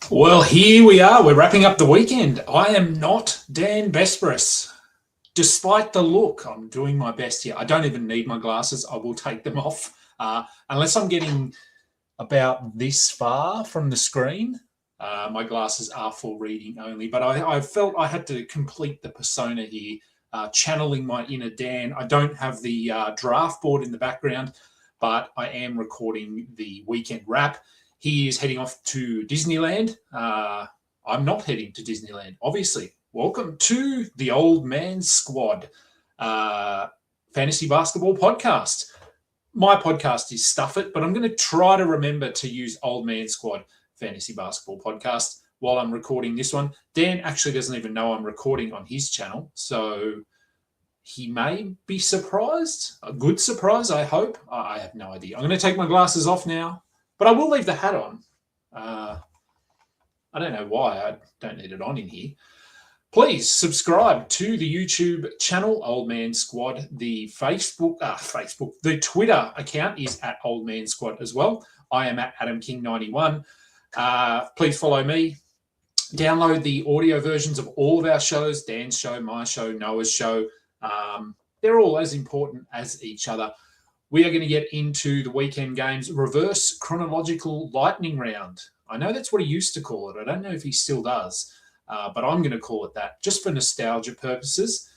Well, here we are. We're wrapping up the weekend. I am not Dan Besbris. Despite the look, I'm doing my best here. I don't even need my glasses. I will take them off. Unless I'm getting about this far from the screen, my glasses are for reading only. But I felt I had to complete the persona here, channeling my inner Dan. I don't have the draft board in the background, but I am recording the weekend wrap. He is heading off to Disneyland. I'm not heading to Disneyland, obviously. Welcome to the Old Man Squad fantasy basketball podcast. My podcast is Stuff It, but I'm going to try to remember to use Old Man Squad fantasy basketball podcast while I'm recording this one. Dan actually doesn't even know I'm recording on his channel, so he may be surprised. A good surprise, I hope. I have no idea. I'm going to take my glasses off now. But I will leave the hat on. I don't know why. I don't need it on in here. Please subscribe to the YouTube channel, Old Man Squad. The the Twitter account is at Old Man Squad as well. I am at Adam King 91. Please follow me. Download the audio versions of all of our shows, Dan's show, my show, Noah's show. They're all as important as each other. We are going to get into the weekend games, reverse chronological lightning round. I know that's what he used to call it. I don't know if he still does, but I'm going to call it that just for nostalgia purposes.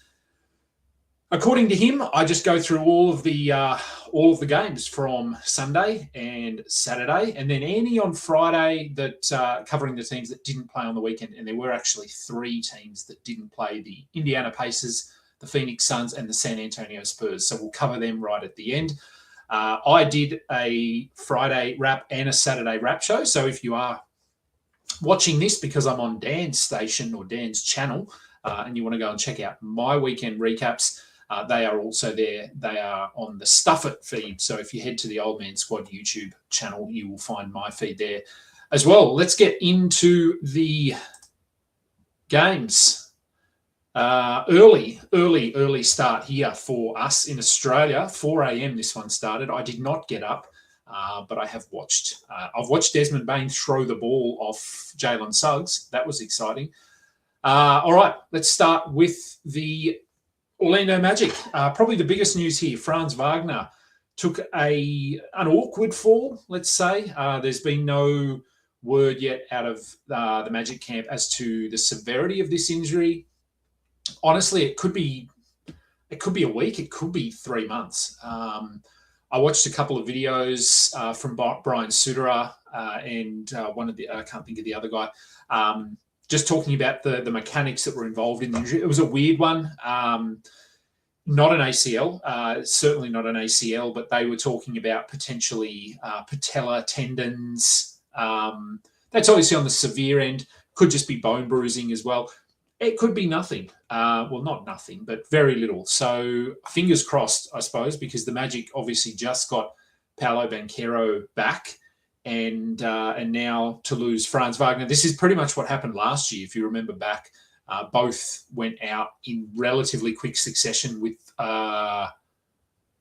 According to him, I just go through all of the games from Sunday and Saturday, and then any on Friday that covering the teams that didn't play on the weekend. And there were actually 3 teams that didn't play: the Indiana Pacers, the Phoenix Suns, and the San Antonio Spurs. So we'll cover them right at the end. I did a Friday wrap and a Saturday wrap show. So if you are watching this because I'm on Dan's station or Dan's channel and you want to go and check out my weekend recaps, they are also there. They are on the Stuff It feed. So if you head to the Old Man Squad YouTube channel, you will find my feed there as well. Let's get into the games. Early start here for us in Australia. 4 a.m. this one started. I did not get up, but I have watched. I've watched Desmond Bane throw the ball off Jalen Suggs. That was exciting. All right, let's start with the Orlando Magic. Probably the biggest news here. Franz Wagner took an awkward fall, let's say. There's been no word yet out of the Magic camp as to the severity of this injury. Honestly, it could be a week. It could be 3 months. I watched a couple of videos from Brian Suterer and one of the I can't think of the other guy, just talking about the mechanics that were involved in the injury. It was a weird one. Not an ACL, certainly not an ACL, but they were talking about potentially patella tendons. That's obviously on the severe end. Could just be bone bruising as well. It could be nothing. Well, not nothing, but very little. So fingers crossed, I suppose, because the Magic obviously just got Paolo Banchero back, and now to lose Franz Wagner. This is pretty much what happened last year, if you remember back. Both went out in relatively quick succession with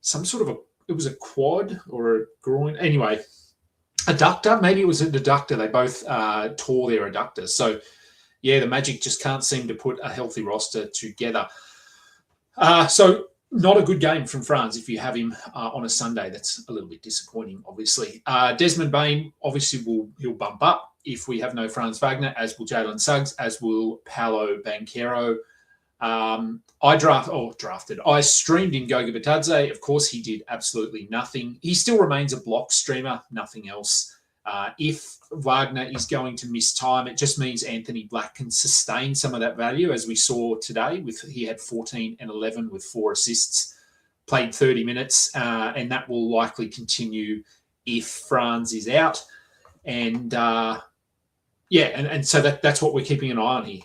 some sort of it was a quad or a groin. Anyway, adductor. Maybe it was an adductor. They both tore their adductors. So, yeah, the Magic just can't seem to put a healthy roster together. So not a good game from Franz if you have him on a Sunday. That's a little bit disappointing, obviously. Desmond Bane, obviously, he'll bump up if we have no Franz Wagner, as will Jalen Suggs, as will Paolo Banchero. I streamed in Goga Batadze. Of course, he did absolutely nothing. He still remains a block streamer, nothing else. If Wagner is going to miss time, it just means Anthony Black can sustain some of that value, as we saw today. He had 14 and 11 with 4 assists, played 30 minutes, and that will likely continue if Franz is out. And so that's what we're keeping an eye on here.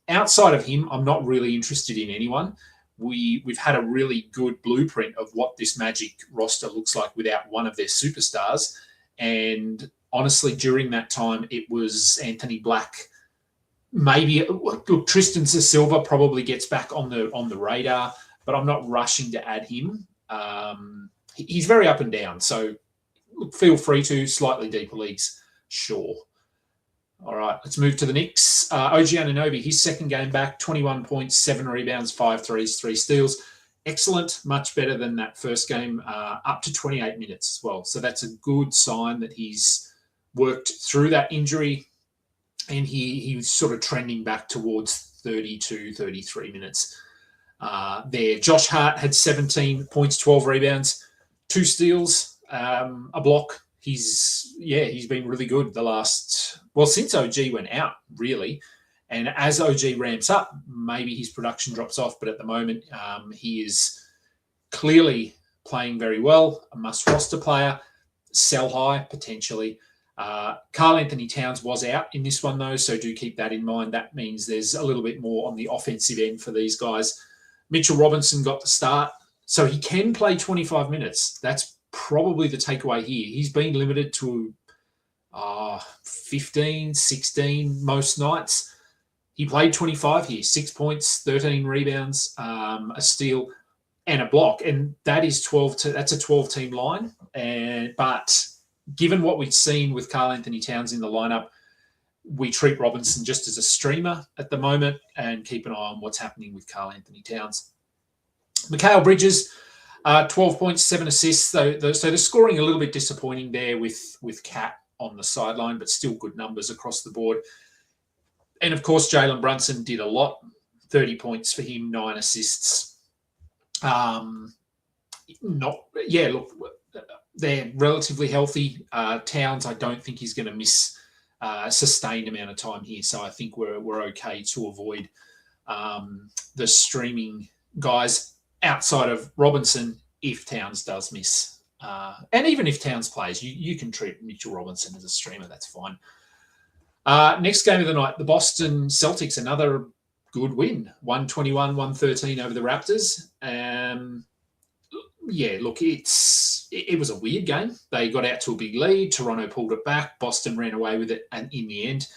Outside of him, I'm not really interested in anyone. We've had a really good blueprint of what this Magic roster looks like without one of their superstars. And honestly, during that time, it was Anthony Black. Maybe look, Tristan Silva probably gets back on the radar, but I'm not rushing to add him. He's very up and down, so look, feel free to slightly deeper leagues, sure. All right, let's move to the Knicks. OG Anunoby, his second game back, 21 points, 7 rebounds, 5 threes, 3 steals. Excellent, much better than that first game, up to 28 minutes as well. So that's a good sign that he's worked through that injury, and he was sort of trending back towards 32, 33 minutes there. Josh Hart had 17 points, 12 rebounds, 2 steals, a block. He's been really good since OG went out, really. And as OG ramps up, maybe his production drops off. But at the moment, he is clearly playing very well, a must-roster player, sell high, potentially. Karl Anthony Towns was out in this one, though, so do keep that in mind. That means there's a little bit more on the offensive end for these guys. Mitchell Robinson got the start, so he can play 25 minutes. That's probably the takeaway here. He's been limited to 15, 16 most nights. He played 25 here, 6 points, 13 rebounds, a steal, and a block. And that is that's a 12-team line. But given what we've seen with Karl Anthony Towns in the lineup, we treat Robinson just as a streamer at the moment and keep an eye on what's happening with Karl Anthony Towns. Mikal Bridges, 12 points, 7 assists. So they're scoring a little bit disappointing there with Cat on the sideline, but still good numbers across the board. And, of course, Jalen Brunson did a lot, 30 points for him, 9 assists. They're relatively healthy. Towns, I don't think he's going to miss a sustained amount of time here, so I think we're okay to avoid the streaming guys outside of Robinson if Towns does miss. And even if Towns plays, you can treat Mitchell Robinson as a streamer. That's fine. Next game of the night, the Boston Celtics, another good win, 121-113 over the Raptors. It was a weird game. They got out to a big lead. Toronto pulled it back. Boston ran away with it, and in the end,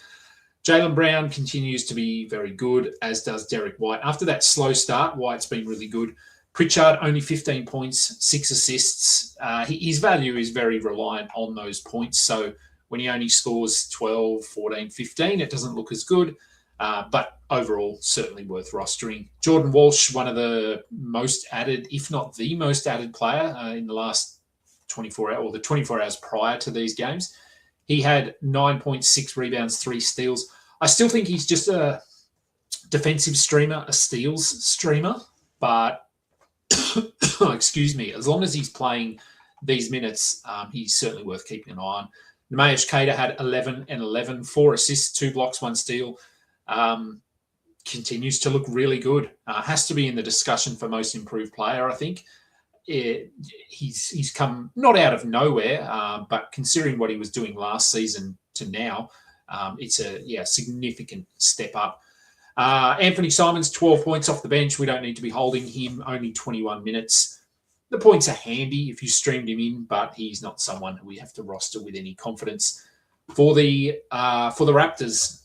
Jaylen Brown continues to be very good, as does Derek White. After that slow start, White's been really good. Pritchard, only 15 points, 6 assists. His value is very reliant on those points, so when he only scores 12, 14, 15, it doesn't look as good. But overall, certainly worth rostering. Jordan Walsh, one of the most added, if not the most added player in the last 24 hours, or the 24 hours prior to these games. He had 9.6 rebounds, 3 steals. I still think he's just a defensive streamer, a steals streamer. But, excuse me, as long as he's playing these minutes, he's certainly worth keeping an eye on. Nemesh Cater had 11 and 11, 4 assists, 2 blocks, 1 steal. Continues to look really good. Has to be in the discussion for most improved player, I think. He's come not out of nowhere, but considering what he was doing last season to now, it's a significant step up. Anthony Simons, 12 points off the bench. We don't need to be holding him, only 21 minutes. The points are handy if you streamed him in, but he's not someone who we have to roster with any confidence. For the Raptors,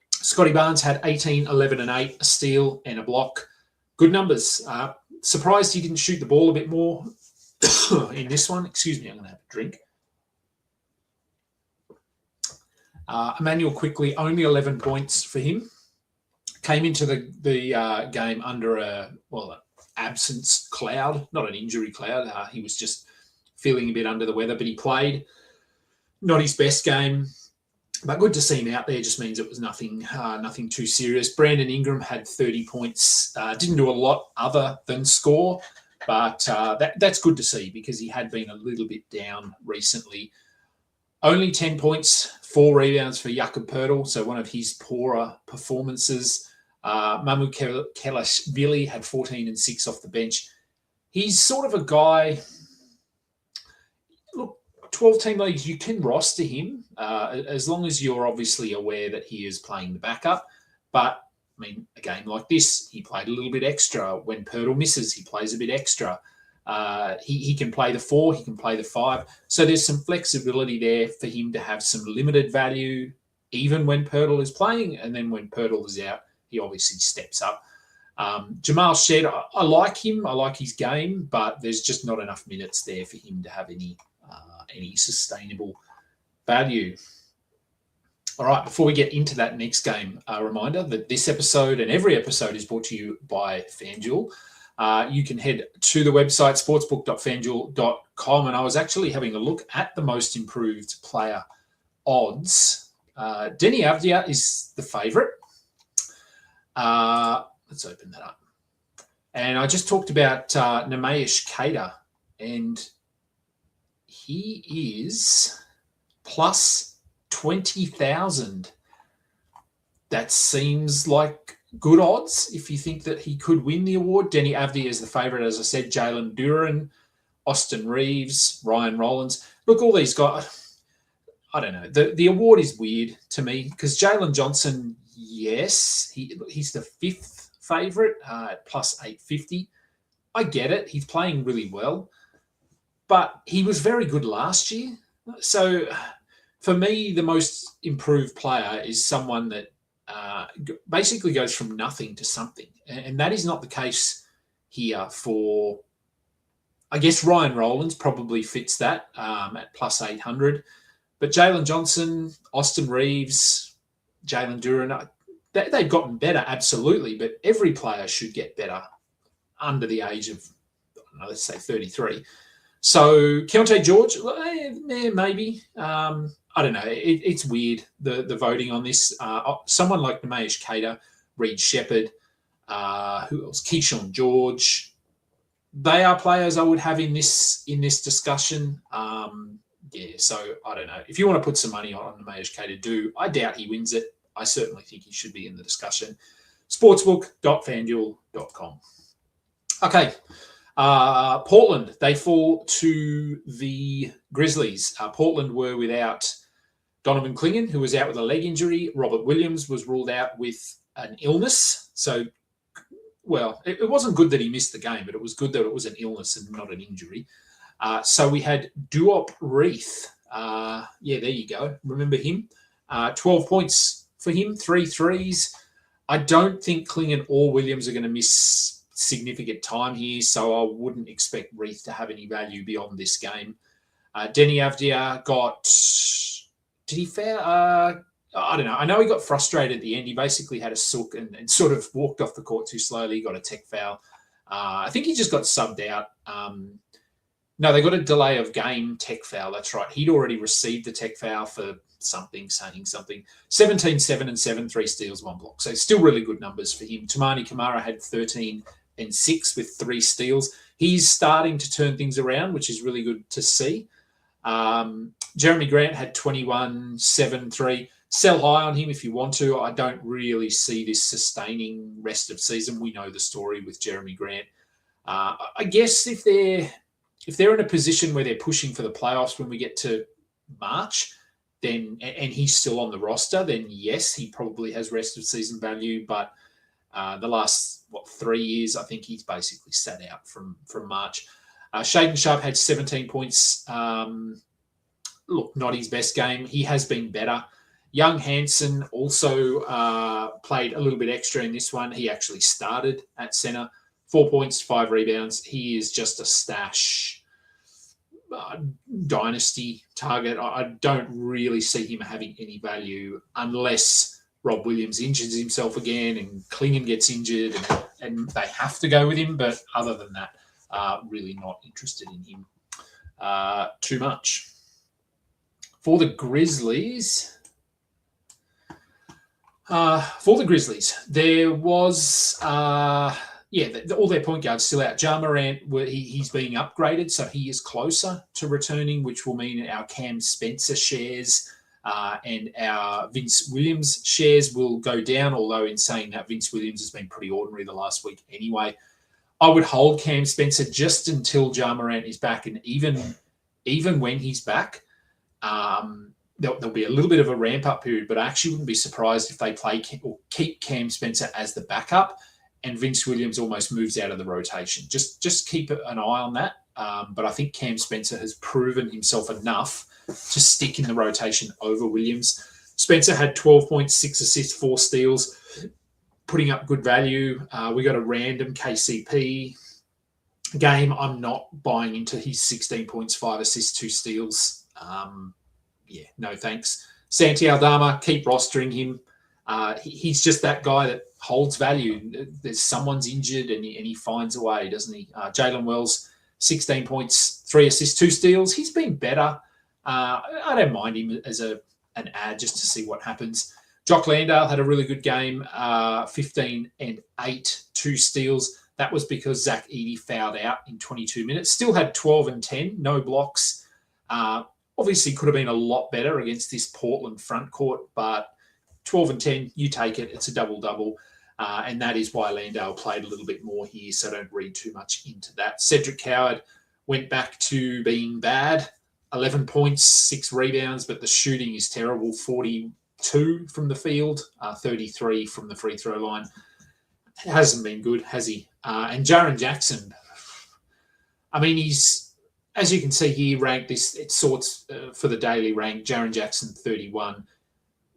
Scotty Barnes had 18, 11, and 8, a steal and a block. Good numbers. Surprised he didn't shoot the ball a bit more in this one. Excuse me, I'm going to have a drink. Emmanuel Quickly, only 11 points for him. Came into the game under an absence cloud, not an injury cloud. He was just feeling a bit under the weather, but he played. Not his best game, but good to see him out there. Just means it was nothing too serious. Brandon Ingram had 30 points. Didn't do a lot other than score, but that's good to see because he had been a little bit down recently. Only 10 points, 4 rebounds for Jakob Poeltl, so one of his poorer performances. Mamu Kelashvili had 14 and 6 off the bench. He's sort of a guy, look, 12-team leagues, you can roster him as long as you're obviously aware that he is playing the backup. But, I mean, a game like this, he played a little bit extra. When Poeltl misses, he plays a bit extra. He can play the 4, he can play the 5. So there's some flexibility there for him to have some limited value, even when Poeltl is playing. And then when Poeltl is out, he obviously steps up. Jamal Shed, I like him. I like his game, but there's just not enough minutes there for him to have any sustainable value. All right, before we get into that next game, a reminder that this episode and every episode is brought to you by FanDuel. You can head to the website, sportsbook.fanduel.com, and I was actually having a look at the most improved player odds. Denny Avdia is the favourite. Let's open that up. And I just talked about Nemesh Kader, and he is plus 20,000. That seems like good odds if you think that he could win the award. Denny Avdia is the favourite, as I said. Jalen Duren, Austin Reeves, Ryan Rollins. Look, all these guys, I don't know. The award is weird to me because Jalen Johnson, yes, he's the fifth favourite at plus 850. I get it. He's playing really well. But he was very good last year. So for me, the most improved player is someone that basically goes from nothing to something. And that is not the case here for, I guess, Ryan Rollins probably fits that at plus 800. But Jalen Johnson, Austin Reeves, Jalen Duren, they've gotten better, absolutely. But every player should get better under the age of, let's say, 33. So Keontae George, maybe. I don't know. It's weird, the voting on this. Someone like Nemesh Kader, Reed Shepherd, who else? Keyshawn George. They are players I would have in this discussion. So I don't know. If you want to put some money on Nemesh Kader, do. I doubt he wins it. I certainly think he should be in the discussion. Sportsbook.fanduel.com. Okay. Portland, they fall to the Grizzlies. Portland were without Donovan Clingan, who was out with a leg injury. Robert Williams was ruled out with an illness. So, well, it wasn't good that he missed the game, but it was good that it was an illness and not an injury. So we had Duop Reith. There you go. Remember him? 12 points for him, 3 threes. I don't think Clingan or Williams are going to miss significant time here, so I wouldn't expect Reith to have any value beyond this game. Denny Avdia got... Did he foul? I don't know. I know he got frustrated at the end. He basically had a sook and sort of walked off the court too slowly, got a tech foul. I think he just got subbed out. No, they got a delay of game tech foul. That's right. He'd already received the tech foul for saying something. 17, 7 and 7, 3 steals, 1 block. So still really good numbers for him. Tamani Kamara had 13 and 6 with 3 steals. He's starting to turn things around, which is really good to see. Jeremy Grant had 21, 7, 3. Sell high on him if you want to. I don't really see this sustaining rest of season. We know the story with Jeremy Grant. I guess if they're in a position where they're pushing for the playoffs when we get to March, then and he's still on the roster, then yes, he probably has rest of season value. But the last 3 years, I think he's basically sat out from March. Shaden Sharp had 17 points. Look, not his best game. He has been better. Young Hansen also played a little bit extra in this one. He actually started at center. 4 points, 5 rebounds. He is just a stash dynasty target. I don't really see him having any value unless Rob Williams injures himself again and Clingan gets injured and they have to go with him. But other than that, really not interested in him too much. For the Grizzlies, there was, all their point guards still out. Ja Morant, he's being upgraded, so he is closer to returning, which will mean our Cam Spencer shares and our Vince Williams shares will go down, although in saying that, Vince Williams has been pretty ordinary the last week anyway. I would hold Cam Spencer just until Ja Morant is back, and even when he's back, there'll be a little bit of a ramp-up period, but I actually wouldn't be surprised if they keep Cam Spencer as the backup and Vince Williams almost moves out of the rotation. Just keep an eye on that. But I think Cam Spencer has proven himself enough to stick in the rotation over Williams. Spencer had 12 points, 6 assists, 4 steals, putting up good value. We got a random KCP game. I'm not buying into his 16 points, 5 assists, 2 steals. No thanks. Santi Aldama, keep rostering him. He's just that guy that holds value. There's someone's injured and he finds a way, doesn't he? Jalen Wells, 16 points, 3 assists, 2 steals. He's been better. I don't mind him as an ad just to see what happens. Jock Landale had a really good game, 15 and 8, 2 steals. That was because Zach Edey fouled out in 22 minutes. Still had 12 and 10, no blocks. Obviously could have been a lot better against this Portland front court, but 12 and 10, you take it. It's a double-double. And that is why Landale played a little bit more here, so don't read too much into that. Cedric Coward went back to being bad. 11 points, 6 rebounds, but the shooting is terrible. 42 from the field, 33 from the free throw line. It hasn't been good, has he? And Jaren Jackson, I mean, he's, as you can see here, ranked this, it sorts for the daily rank, Jaren Jackson 31.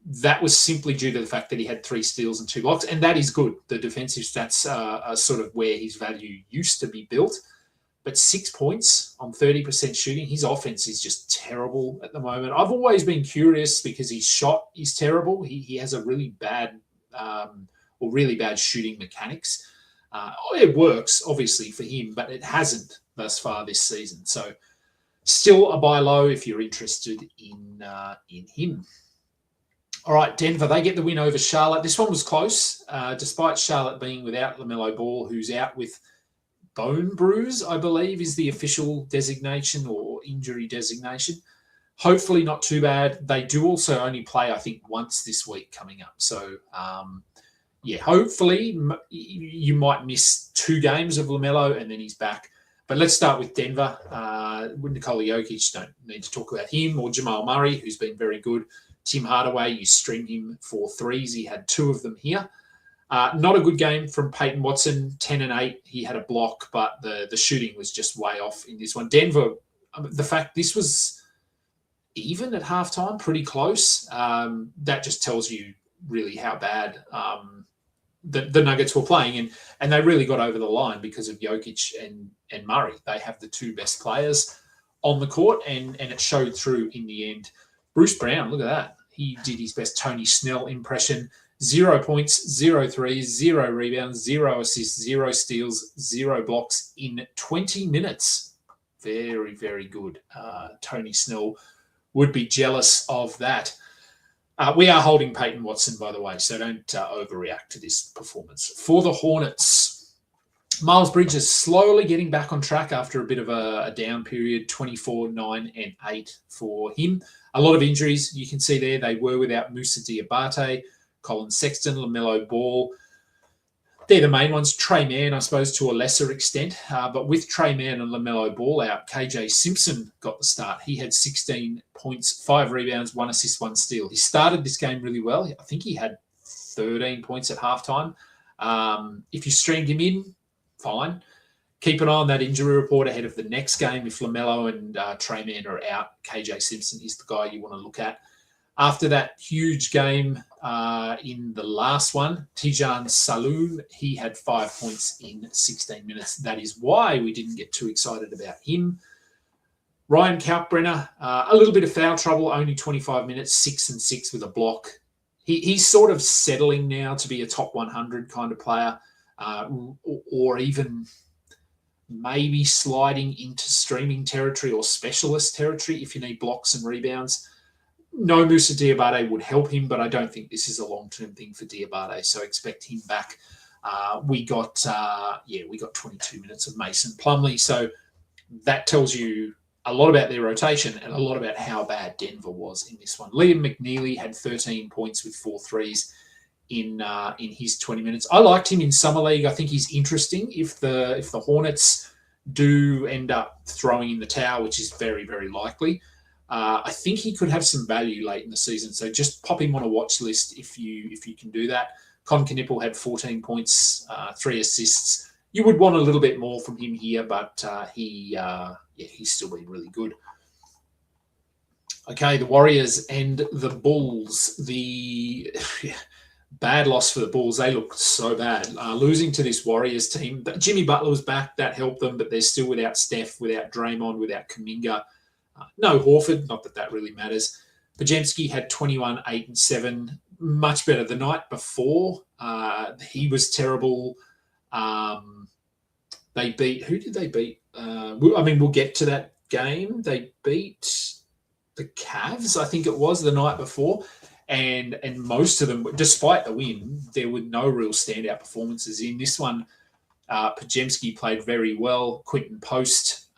That was simply due to the fact that he had 3 steals and 2 blocks, and that is good. The defensive stats are sort of where his value used to be built. But 6 points on 30% shooting, his offense is just terrible at the moment. I've always been curious because his shot is terrible. He has a really bad really bad shooting mechanics. It works, obviously, for him, but it hasn't thus far this season. So still a buy low if you're interested in him. All right, Denver, they get the win over Charlotte. This one was close, despite Charlotte being without LaMelo Ball, who's out with bone bruise, I believe, is the official designation or injury designation. Hopefully not too bad. They do also only play, I think, once this week coming up. So, hopefully you might miss 2 games of LaMelo and then he's back. But let's start with Denver. Nikola Jokic, don't need to talk about him, or Jamal Murray, who's been very good. Tim Hardaway, you string him for 3s. He had 2 of them here. Not a good game from Peyton Watson, 10 and 8. He had a block, but the shooting was just way off in this one. Denver, the fact this was even at halftime, pretty close, that just tells you really how bad the Nuggets were playing. And they really got over the line because of Jokic and Murray. They have the 2 best players on the court, and it showed through in the end. Bruce Brown, look at that. He did his best Tony Snell impression. 0 points, 0 threes, 0 rebounds, 0 assists, 0 steals, 0 blocks in 20 minutes. Very, very good. Tony Snell would be jealous of that. We are holding Peyton Watson, by the way, so don't overreact to this performance. For the Hornets, Miles Bridges slowly getting back on track after a bit of a down period, 24, 9, and 8 for him. A lot of injuries, you can see there. They were without Moussa Diabate, Colin Sexton, LaMelo Ball. They're the main ones. Trey Mann, I suppose, to a lesser extent. But with Trey Mann and LaMelo Ball out, KJ Simpson got the start. He had 16 points, 5 rebounds, 1 assist, 1 steal. He started this game really well. I think he had 13 points at halftime. If you streamed him in, fine. Keep an eye on that injury report ahead of the next game. If LaMelo and Trey Mann are out, KJ Simpson is the guy you want to look at. After that huge game in the last one, Tijan Saloon, he had 5 points in 16 minutes. That is why we didn't get too excited about him. Ryan Kalkbrenner, a little bit of foul trouble, only 25 minutes, 6 and 6 with a block. He's sort of settling now to be a top 100 kind of player, or even maybe sliding into streaming territory or specialist territory if you need blocks and rebounds. No, Moussa Diabate would help him, but I don't think this is a long-term thing for Diabate, so expect him back. We got 22 minutes of Mason Plumlee, so that tells you a lot about their rotation and a lot about how bad Denver was in this one. Liam McNeely had 13 points with 4 threes in his 20 minutes. I liked him in Summer League. I think he's interesting if the Hornets do end up throwing in the towel, which is very, very likely. I think he could have some value late in the season, so just pop him on a watch list if you can do that. Con Knipple had 14 points, 3 assists. You would want a little bit more from him here, but he's still been really good. Okay, the Warriors and the Bulls. The bad loss for the Bulls. They look so bad. Losing to this Warriors team. Jimmy Butler was back. That helped them, but they're still without Steph, without Draymond, without Kuminga. No Horford, not that really matters. Pajemski had 21, 8 and 7. Much better the night before. He was terrible. They beat, who did they beat? We'll get to that game. They beat the Cavs, I think it was, the night before. And most of them, despite the win, there were no real standout performances. In this one, Pajemski played very well. Quinton Post,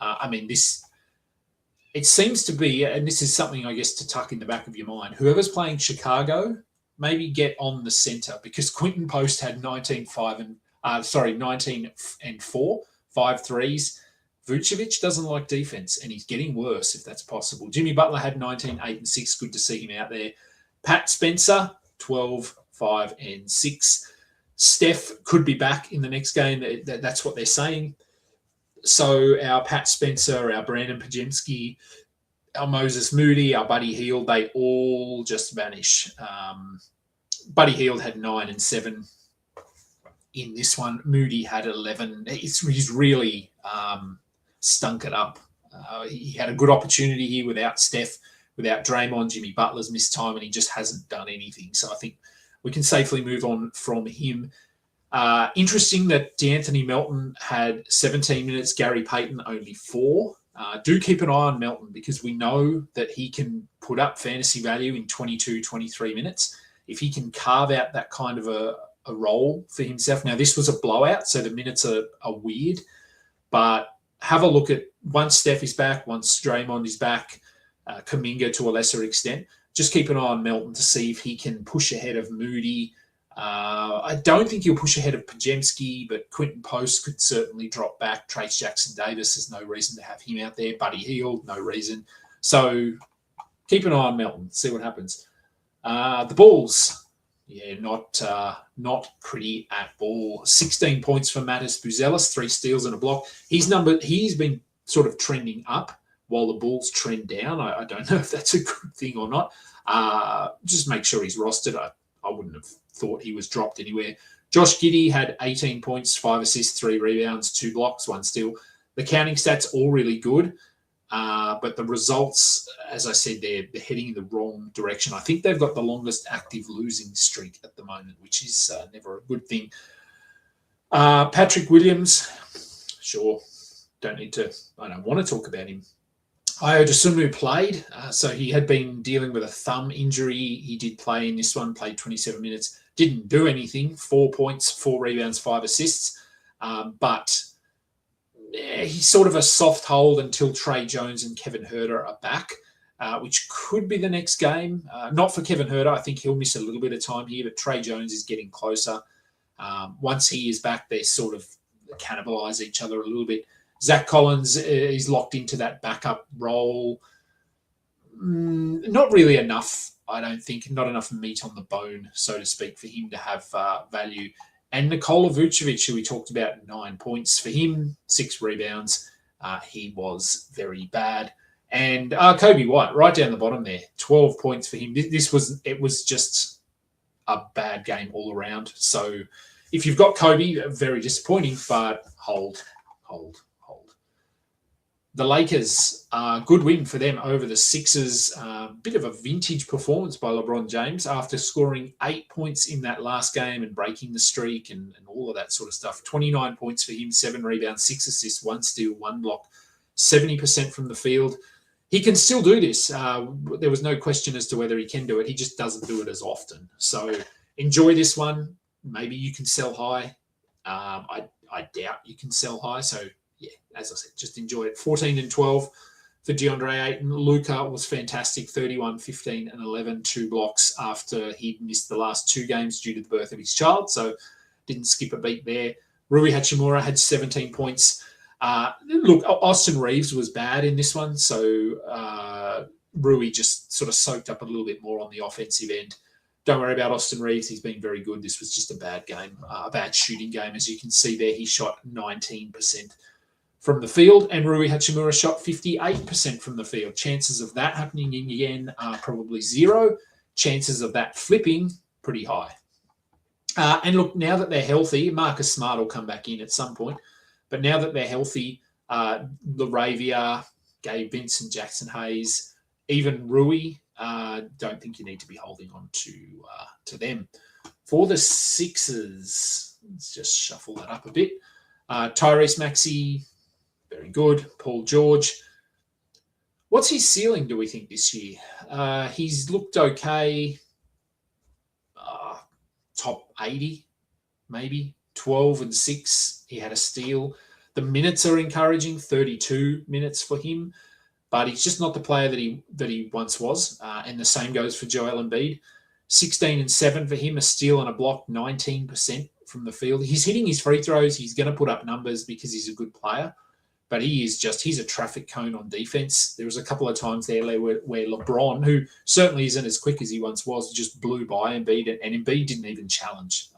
it seems to be, and this is something, I guess, to tuck in the back of your mind, whoever's playing Chicago, maybe get on the center, because Quinton Post had 19 and 4, 5 threes. Vucevic doesn't like defense, and he's getting worse if that's possible. Jimmy Butler had 19, 8 and 6. Good to see him out there. Pat Spencer, 12, 5 and 6. Steph could be back in the next game. That's what they're saying. So our Pat Spencer, our Brandon Pajemski, our Moses Moody, our Buddy Hield, they all just vanish. Buddy Hield had 9 and 7 in this one. Moody had 11. He's really stunk it up. He had a good opportunity here without Steph, without Draymond. Jimmy Butler's missed time, and he just hasn't done anything. So I think we can safely move on from him. Interesting that DeAnthony Melton had 17 minutes, Gary Payton only 4. Do keep an eye on Melton, because we know that he can put up fantasy value in 22, 23 minutes. If he can carve out that kind of a role for himself. Now, this was a blowout, so the minutes are weird, but have a look at, once Steph is back, once Draymond is back, Kuminga to a lesser extent, just keep an eye on Melton to see if he can push ahead of Moody. I don't think he'll push ahead of Pajemski, but Quinton Post could certainly drop back. Trace Jackson-Davis, there's no reason to have him out there. Buddy Hield, no reason. So keep an eye on Melton, see what happens. The Bulls, not pretty at all. 16 points for Mattis Buzelis, 3 steals and a block. He's been sort of trending up while the Bulls trend down. I don't know if that's a good thing or not. Just make sure he's rostered. I wouldn't have thought he was dropped anywhere. Josh Giddey had 18 points, 5 assists, 3 rebounds, 2 blocks, 1 steal. The counting stats all really good, but the results, as I said, they're heading in the wrong direction. I think they've got the longest active losing streak at the moment, which is never a good thing. Patrick Williams, sure, I don't want to talk about him. Ayo Dosunmu played, so he had been dealing with a thumb injury. He did play in this one, played 27 minutes, didn't do anything, 4 points, 4 rebounds, 5 assists, but he's sort of a soft hold until Trey Jones and Kevin Huerter are back, which could be the next game. Not for Kevin Huerter. I think he'll miss a little bit of time here, but Trey Jones is getting closer. Once he is back, they sort of cannibalize each other a little bit. Zach Collins is locked into that backup role. Not really enough, I don't think. Not enough meat on the bone, so to speak, for him to have value. And Nikola Vucevic, who we talked about, 9 points for him, 6 rebounds. He was very bad. And Kobe White, right down the bottom there, 12 points for him. It was just a bad game all around. So if you've got Kobe, very disappointing, but hold. The Lakers, good win for them over the Sixers. Bit of a vintage performance by LeBron James after scoring 8 points in that last game and breaking the streak and all of that sort of stuff. 29 points for him, 7 rebounds, 6 assists, 1 steal, 1 block, 70% from the field. He can still do this. There was no question as to whether he can do it. He just doesn't do it as often. So enjoy this one. Maybe you can sell high. I doubt you can sell high. So, yeah, as I said, just enjoy it. 14 and 12 for DeAndre Ayton. Luka was fantastic, 31, 15 and 11, 2 blocks after he'd missed the last 2 games due to the birth of his child. So didn't skip a beat there. Rui Hachimura had 17 points. Look, Austin Reeves was bad in this one. So Rui just sort of soaked up a little bit more on the offensive end. Don't worry about Austin Reeves. He's been very good. This was just a bad game, a bad shooting game. As you can see there, he shot 19% from the field, and Rui Hachimura shot 58% from the field. Chances of that happening again are probably 0. Chances of that flipping, pretty high. And look, now that they're healthy, Marcus Smart will come back in at some point, but now that they're healthy, LaRavia, Gabe Vincent, Jackson Hayes, even Rui, don't think you need to be holding on to them. For the Sixers, let's just shuffle that up a bit. Tyrese Maxey, very good. Paul George. What's his ceiling, do we think, this year? He's looked okay. Top 80, maybe. 12 and 6. He had a steal. The minutes are encouraging, 32 minutes for him. But he's just not the player that he once was. And the same goes for Joel Embiid. 16 and 7 for him, a steal and a block, 19% from the field. He's hitting his free throws. He's going to put up numbers because he's a good player. But he's a traffic cone on defense. There was a couple of times there where LeBron, who certainly isn't as quick as he once was, just blew by Embiid, and Embiid didn't even challenge.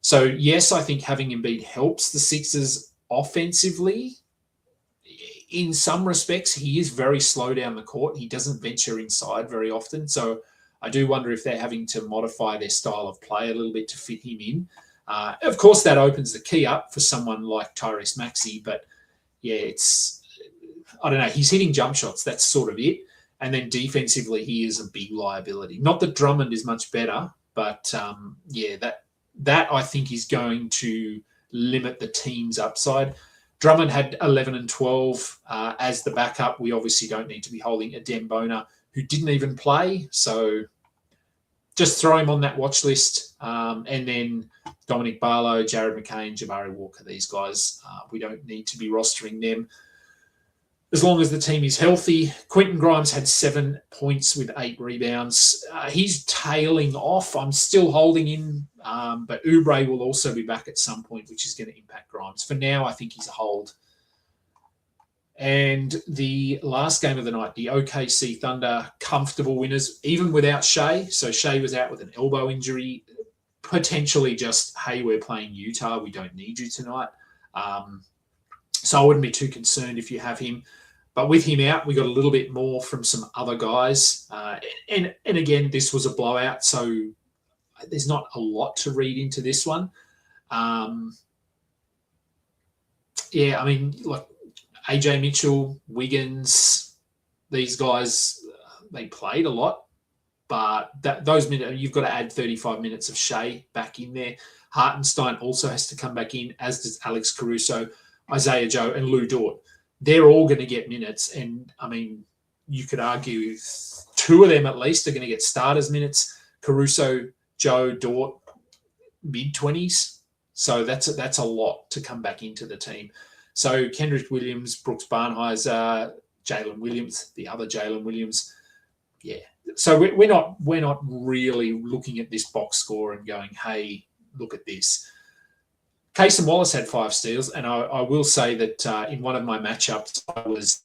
So, yes, I think having Embiid helps the Sixers offensively. In some respects, he is very slow down the court. He doesn't venture inside very often. So I do wonder if they're having to modify their style of play a little bit to fit him in. Of course, that opens the key up for someone like Tyrese Maxey, but yeah, I don't know. He's hitting jump shots. That's sort of it. And then defensively, he is a big liability. Not that Drummond is much better, but that I think is going to limit the team's upside. Drummond had 11 and 12 as the backup. We obviously don't need to be holding a Dem Boner who didn't even play. So just throw him on that watch list. And then Dominic Barlow, Jared McCain, Jabari Walker, these guys, we don't need to be rostering them as long as the team is healthy. Quentin Grimes had 7 points with 8 rebounds. He's tailing off. I'm still holding him, but Oubre will also be back at some point, which is going to impact Grimes. For now, I think he's a hold. And the last game of the night, the OKC Thunder, comfortable winners, even without Shea. So Shea was out with an elbow injury, potentially just, hey, we're playing Utah. We don't need you tonight. So I wouldn't be too concerned if you have him. But with him out, we got a little bit more from some other guys. And again, this was a blowout, so there's not a lot to read into this one. AJ Mitchell, Wiggins, these guys, they played a lot. But those minutes, you've got to add 35 minutes of Shea back in there. Hartenstein also has to come back in, as does Alex Caruso, Isaiah Joe, and Lou Dort. They're all going to get minutes. And, I mean, you could argue 2 of them at least are going to get starters minutes. Caruso, Joe, Dort, mid-20s. So that's a lot to come back into the team. So Kendrick Williams, Brooks Barnheiser, Jalen Williams, the other Jalen Williams. Yeah. So we're not really looking at this box score and going, hey, look at this. Casey Wallace had 5 steals, and I will say that in one of my matchups, I was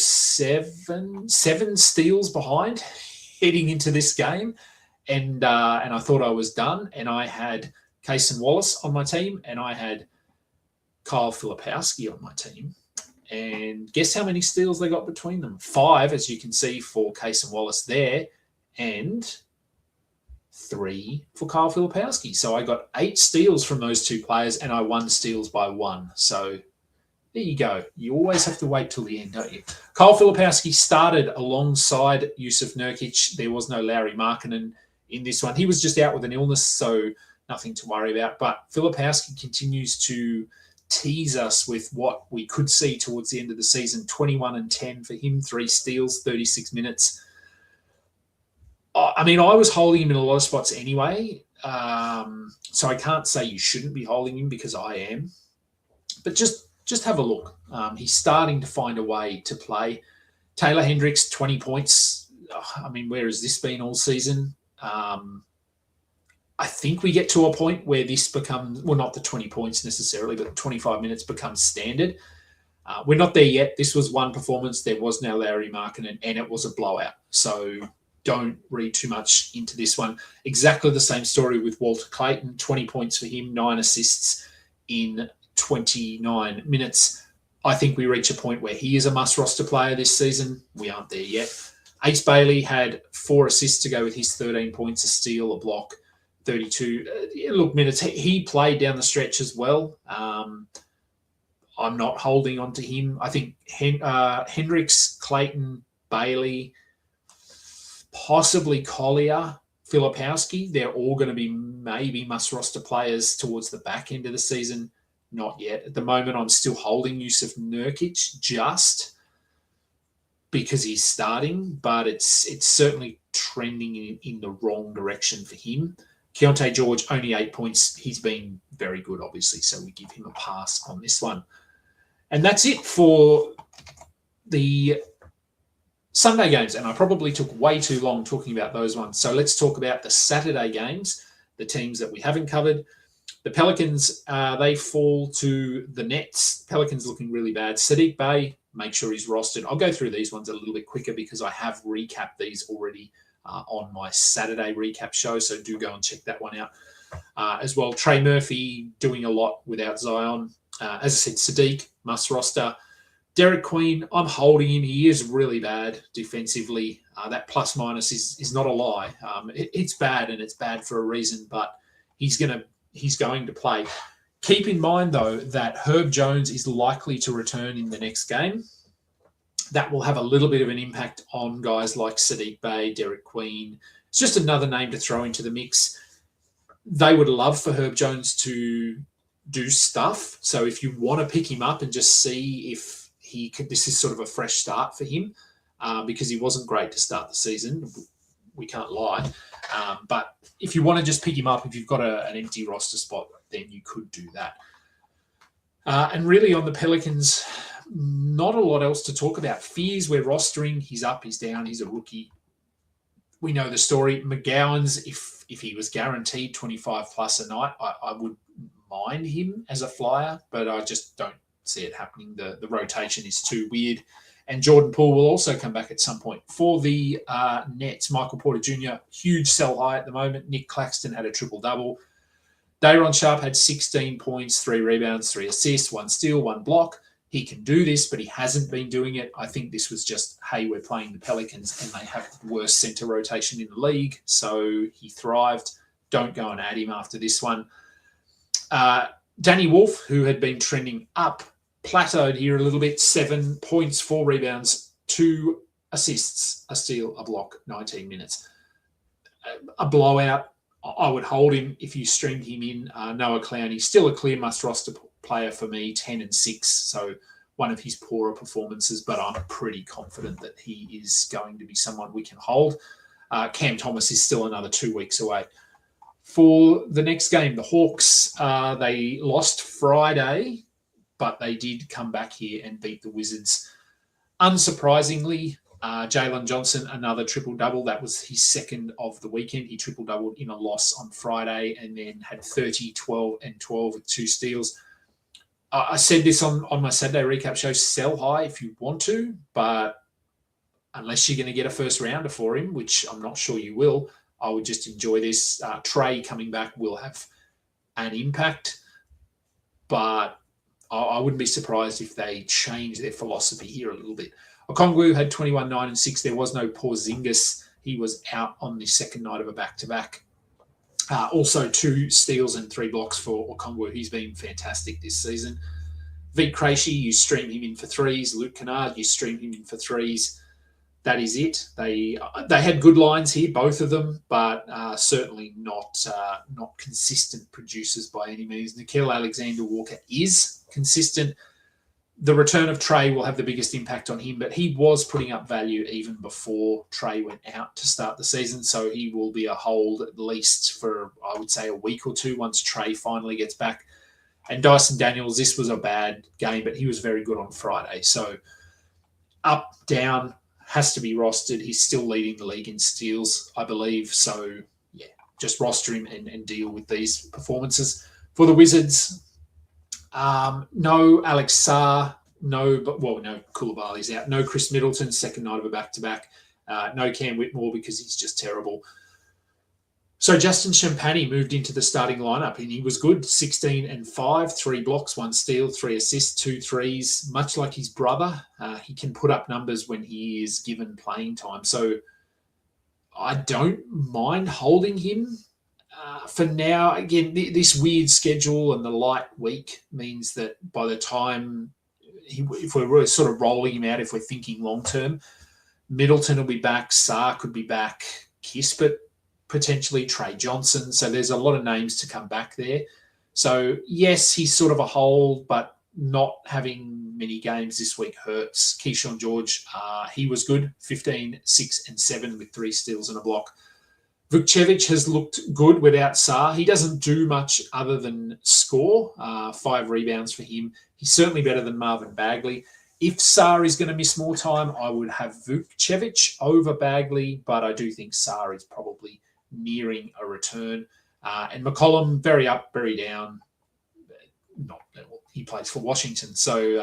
seven steals behind heading into this game, and I thought I was done. And I had Casey Wallace on my team, and I had Kyle Filipowski on my team. And guess how many steals they got between them? 5, as you can see, for Casey Wallace there, and 3 for Kyle Filipowski. So I got 8 steals from those 2 players, and I won steals by 1. So there you go. You always have to wait till the end, don't you? Kyle Filipowski started alongside Yusuf Nurkic. There was no Lauri Markkanen in this one. He was just out with an illness, so nothing to worry about. But Filipowski continues to tease us with what we could see towards the end of the season. 21 and 10 for him, 3 steals, 36 minutes. I mean, I was holding him in a lot of spots anyway, so I can't say you shouldn't be holding him because I am. But just have a look. He's starting to find a way to play. Taylor Hendricks, 20 points. I mean, where has this been all season? I think we get to a point where this becomes, well, not the 20 points necessarily, but 25 minutes becomes standard. We're not there yet. This was one performance. There was no Lauri Markkanen, and it was a blowout. So don't read too much into this one. Exactly the same story with Walter Clayton. 20 points for him, 9 assists in 29 minutes. I think we reach a point where he is a must-roster player this season. We aren't there yet. Ace Bailey had 4 assists to go with his 13 points, a steal, a block, 32. Minutes. He played down the stretch as well. I'm not holding on to him. I think Hendricks, Clayton, Bailey, possibly Collier, Filipowski. They're all going to be maybe must-roster players towards the back end of the season. Not yet. At the moment, I'm still holding Yusuf Nurkic just because he's starting, but it's certainly trending in the wrong direction for him. Keontae George, only 8 points. He's been very good, obviously, so we give him a pass on this one. And that's it for the Sunday games, and I probably took way too long talking about those ones. So let's talk about the Saturday games, the teams that we haven't covered. The Pelicans, they fall to the Nets. Pelicans looking really bad. Sadiq Bey, make sure he's rostered. I'll go through these ones a little bit quicker because I have recapped these already on my Saturday recap show, so do go and check that one out as well. Trey Murphy doing a lot without Zion. As I said, Sadiq, must roster. Derek Queen, I'm holding him. He is really bad defensively. That plus-minus is not a lie. It's bad, and it's bad for a reason, but he's going to play. Keep in mind, though, that Herb Jones is likely to return in the next game. That will have a little bit of an impact on guys like Sadiq Bey, Derek Queen. It's just another name to throw into the mix. They would love for Herb Jones to do stuff. So if you want to pick him up and just see if he could, this is sort of a fresh start for him because he wasn't great to start the season. We can't lie. But if you want to just pick him up, if you've got an empty roster spot, then you could do that. And really on the Pelicans, not a lot else to talk about. Fears, we're rostering. He's up, he's down, he's a rookie. We know the story. McGowan's, if he was guaranteed 25 plus a night, I would mind him as a flyer, but I just don't see it happening. The rotation is too weird. And Jordan Poole will also come back at some point. For the Nets, Michael Porter Jr., huge sell high at the moment. Nick Claxton had a triple-double. Day'Ron Sharpe had 16 points, 3 rebounds, 3 assists, 1 steal, 1 block. He can do this, but he hasn't been doing it. I think this was just, hey, we're playing the Pelicans and they have the worst center rotation in the league. So he thrived. Don't go and add him after this one. Danny Wolf, who had been trending up, plateaued here a little bit. 7 points, 4 rebounds, 2 assists, a steal, a block, 19 minutes. A blowout. I would hold him if you streamed him in. Noah Clowney, still a clear must-roster player for me, 10 and 6. So one of his poorer performances, but I'm pretty confident that he is going to be someone we can hold. Cam Thomas is still another 2 weeks away. For the next game, the Hawks, they lost Friday, but they did come back here and beat the Wizards. Unsurprisingly, Jalen Johnson, another triple-double. That was his second of the weekend. He triple-doubled in a loss on Friday and then had 30, 12, and 12 with 2 steals. I said this on my Saturday recap show, sell high if you want to, but unless you're going to get a first rounder for him, which I'm not sure you will, I would just enjoy this. Trey coming back will have an impact, but I wouldn't be surprised if they change their philosophy here a little bit. Okongwu had 21, 9, and 6. There was no Porzingis. He was out on the second night of a back-to-back. Also 2 steals and 3 blocks for Okongwu. He's been fantastic this season. Vit Krejci, you stream him in for 3s. Luke Kennard, you stream him in for 3s. That is it. They had good lines here, both of them, but certainly not consistent producers by any means. Nickeil Alexander-Walker is consistent. The return of Trey will have the biggest impact on him, but he was putting up value even before Trey went out to start the season, so he will be a hold at least for, I would say, a week or 2 once Trey finally gets back. And Dyson Daniels, this was a bad game, but he was very good on Friday. So up, down, has to be rostered. He's still leading the league in steals, I believe. So, yeah, just roster him and deal with these performances. For the Wizards, no Alex Sarr, no Koulibaly's out. No Chris Middleton, second night of a back-to-back. No Cam Whitmore because he's just terrible. So Justin Champagny moved into the starting lineup and he was good. 16 and 5, 3 blocks, 1 steal, 3 assists, 2 threes. Much like his brother, he can put up numbers when he is given playing time. So I don't mind holding him. For now, again, this weird schedule and the light week means that by the time, if we're sort of rolling him out, if we're thinking long-term, Middleton will be back. Sarr could be back. Kispert, potentially. Trey Johnson. So there's a lot of names to come back there. So, yes, he's sort of a hold, but not having many games this week hurts. Keyshawn George, he was good. 15, 6, and 7 with 3 steals and a block. Vukcevic has looked good without Sarr. He doesn't do much other than score. 5 rebounds for him. He's certainly better than Marvin Bagley. If Sarr is going to miss more time, I would have Vukcevic over Bagley, but I do think Sarr is probably nearing a return. And McCollum, very up, very down. He plays for Washington. So,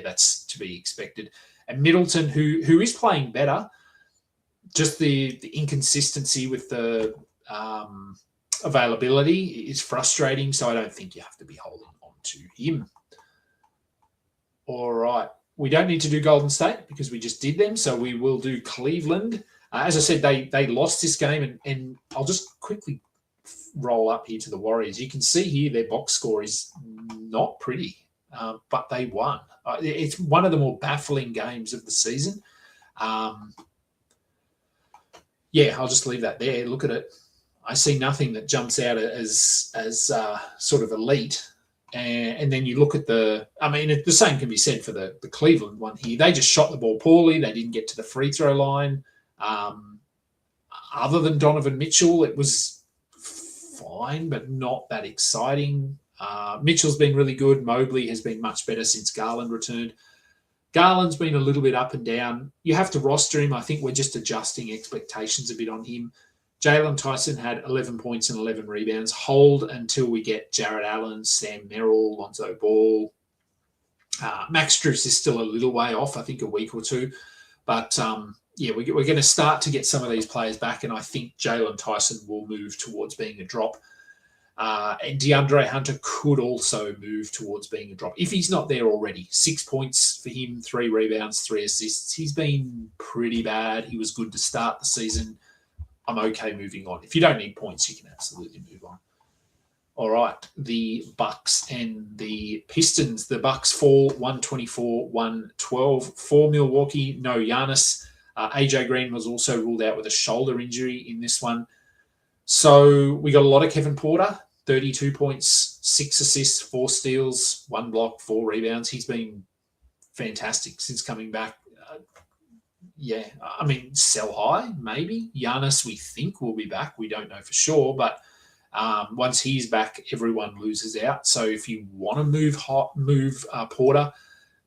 that's to be expected. And Middleton, who is playing better, just the inconsistency with the availability is frustrating. So I don't think you have to be holding on to him. All right. We don't need to do Golden State because we just did them. So we will do Cleveland. As I said, they lost this game. And I'll just quickly roll up here to the Warriors. You can see here their box score is not pretty, but they won. It's one of the more baffling games of the season. I'll just leave that there. Look at it. I see nothing that jumps out as sort of elite. And then you look at the same can be said for the Cleveland one here. They just shot the ball poorly. They didn't get to the free throw line. Other than Donovan Mitchell, it was fine, but not that exciting. Mitchell's been really good. Mobley has been much better since Garland returned. Garland's been a little bit up and down. You have to roster him. I think we're just adjusting expectations a bit on him. Jalen Tyson had 11 points and 11 rebounds. Hold until we get Jarrett Allen, Sam Merrill, Lonzo Ball. Max Strus is still a little way off, I think a week or two. But, we're going to start to get some of these players back, and I think Jalen Tyson will move towards being a drop. And DeAndre Hunter could also move towards being a drop. If he's not there already, 6 points for him, 3 rebounds, 3 assists. He's been pretty bad. He was good to start the season. I'm okay moving on. If you don't need points, you can absolutely move on. All right, the Bucks and the Pistons. The Bucks fall 124-112 for Milwaukee. No Giannis. AJ Green was also ruled out with a shoulder injury in this one. So we got a lot of Kevin Porter, 32 points, 6 assists, 4 steals, 1 block, 4 rebounds. He's been fantastic since coming back. Sell high, maybe. Giannis, we think, will be back. We don't know for sure, but once he's back, everyone loses out. So if you want to move Porter,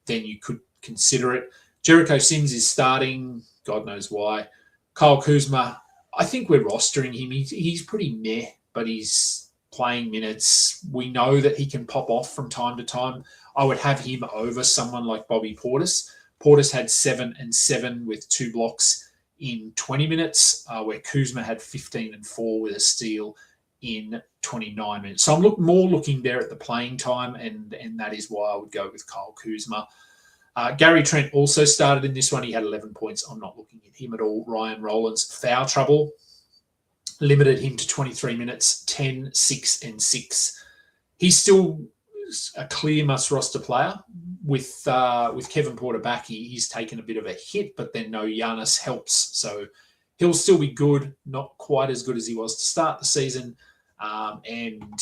then you could consider it. Jericho Sims is starting. God knows why. Kyle Kuzma, I think we're rostering him. He's pretty meh, but he's playing minutes. We know that he can pop off from time to time. I would have him over someone like Bobby Portis. Portis had 7 and 7 with 2 blocks in 20 minutes, where Kuzma had 15 and 4 with a steal in 29 minutes. So I'm looking there at the playing time, and that is why I would go with Kyle Kuzma. Gary Trent also started in this one. He had 11 points. I'm not looking at him at all. Ryan Rollins, foul trouble, limited him to 23 minutes, 10, 6, and 6. He's still a clear must-roster player. With Kevin Porter back, he's taken a bit of a hit, but then no Giannis helps. So he'll still be good, not quite as good as he was to start the season. And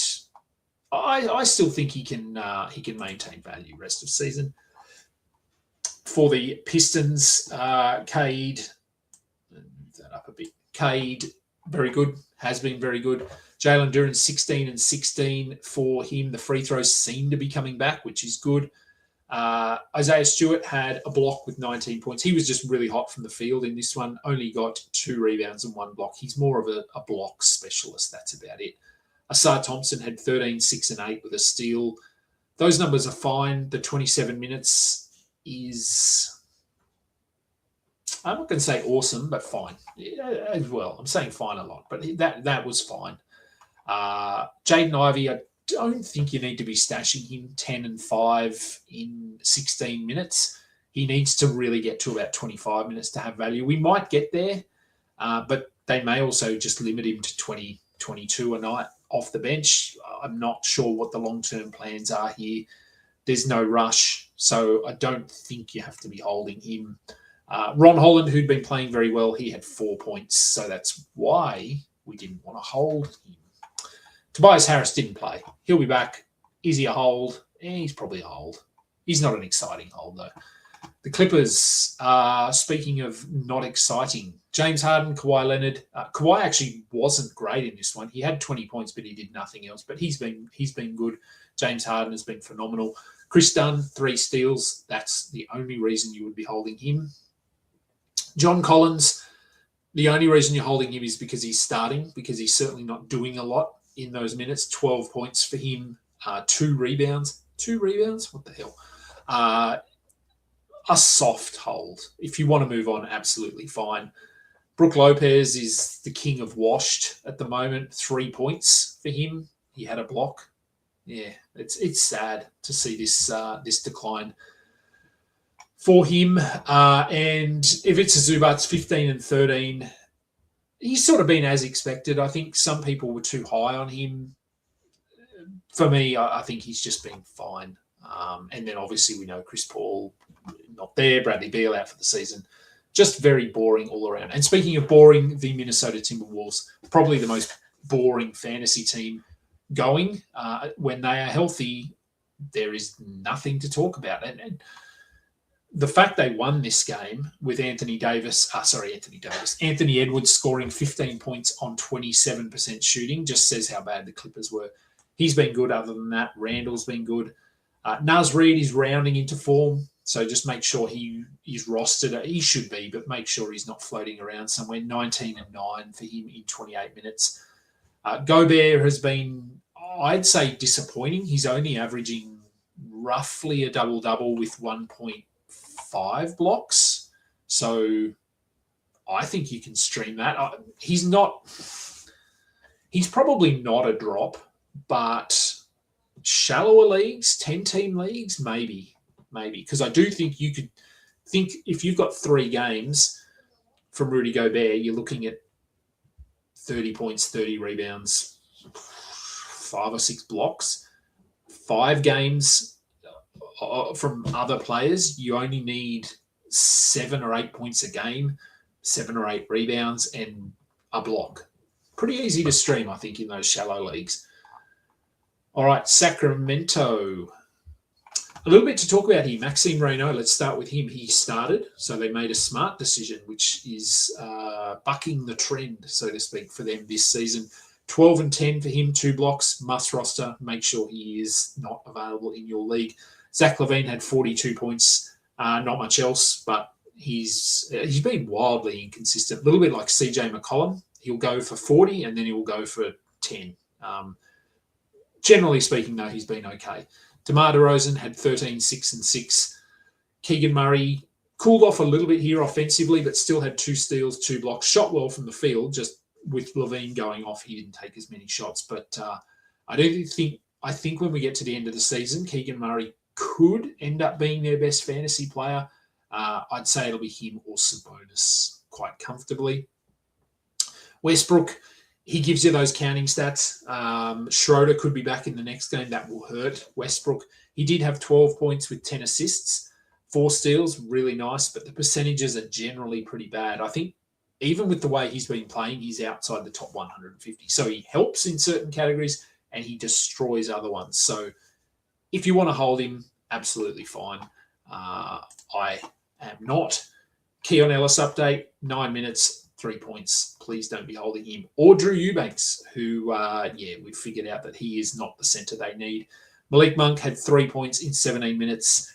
I still think he can maintain value rest of season. For the Pistons, Cade, move that up a bit. Cade, very good, has been very good. Jalen Duren, 16 and 16 for him. The free throws seem to be coming back, which is good. Isaiah Stewart had a block with 19 points. He was just really hot from the field in this one. Only got 2 rebounds and 1 block. He's more of a block specialist. That's about it. Asar Thompson had 13, 6, and 8 with a steal. Those numbers are fine. The 27 minutes is, I'm not going to say awesome, but fine as well. I'm saying fine a lot, but that was fine. Jaden Ivey, I don't think you need to be stashing him 10 and 5 in 16 minutes. He needs to really get to about 25 minutes to have value. We might get there, but they may also just limit him to 20, 22 a night off the bench. I'm not sure what the long-term plans are here. There's no rush, so I don't think you have to be holding him. Ron Holland, who'd been playing very well, he had 4 points. So that's why we didn't want to hold him. Tobias Harris didn't play. He'll be back. Is he a hold? He's probably a hold. He's not an exciting hold, though. The Clippers, speaking of not exciting, James Harden, Kawhi Leonard. Kawhi actually wasn't great in this one. He had 20 points, but he did nothing else. But he's been good. James Harden has been phenomenal. Chris Dunn, 3 steals. That's the only reason you would be holding him. John Collins, the only reason you're holding him is because he's starting, because he's certainly not doing a lot in those minutes. 12 points for him, 2 rebounds. 2 rebounds? What the hell? A soft hold. If you want to move on, absolutely fine. Brook Lopez is the king of washed at the moment. 3 points for him. He had a block. Yeah, it's sad to see this decline for him. And if it's a Zubats 15 and 13, he's sort of been as expected. I think some people were too high on him. For me, I think he's just been fine. And then obviously we know Chris Paul not there, Bradley Beal out for the season. Just very boring all around. And speaking of boring, the Minnesota Timberwolves, probably the most boring fantasy team going. When they are healthy, there is nothing to talk about. And the fact they won this game with Anthony Edwards scoring 15 points on 27% shooting just says how bad the Clippers were. He's been good. Other than that, Randall's been good. Naz Reid is rounding into form, so just make sure he is rostered. He should be, but make sure he's not floating around somewhere. 19 and 9 for him in 28 minutes. Gobert has been, I'd say, disappointing. He's only averaging roughly a double-double with 1.5 blocks. So I think you can stream that. He's probably not a drop, but shallower leagues, 10-team leagues, maybe. Because I do think you could think if you've got 3 games from Rudy Gobert, you're looking at 30 points, 30 rebounds, 5 or 6 blocks. 5 games from other players, you only need 7 or 8 points a game, 7 or 8 rebounds, and a block. Pretty easy to stream, I think, in those shallow leagues. All right, Sacramento. A little bit to talk about here. Maxime Raynaud, let's start with him. He started, so they made a smart decision, which is bucking the trend, so to speak, for them this season. 12 and 10 for him, 2 blocks, must roster. Make sure he is not available in your league. Zach LaVine had 42 points, not much else, but he's been wildly inconsistent. A little bit like CJ McCollum. He'll go for 40 and then he'll go for 10. Generally speaking, though, he's been okay. DeMar DeRozan had 13, 6, and 6. Keegan Murray cooled off a little bit here offensively, but still had 2 steals, 2 blocks. Shot well from the field, just with LaVine going off, he didn't take as many shots. But I think when we get to the end of the season, Keegan Murray could end up being their best fantasy player. I'd say it'll be him or Sabonis quite comfortably. Westbrook, he gives you those counting stats. Schroeder could be back in the next game. That will hurt Westbrook. He did have 12 points with 10 assists, 4 steals, really nice, but the percentages are generally pretty bad. I think even with the way he's been playing, he's outside the top 150. So he helps in certain categories and he destroys other ones. So if you want to hold him, absolutely fine. I am not. Keon Ellis update, 9 minutes. 3 points. Please don't be holding him. Or Drew Eubanks, who, we've figured out that he is not the center they need. Malik Monk had 3 points in 17 minutes.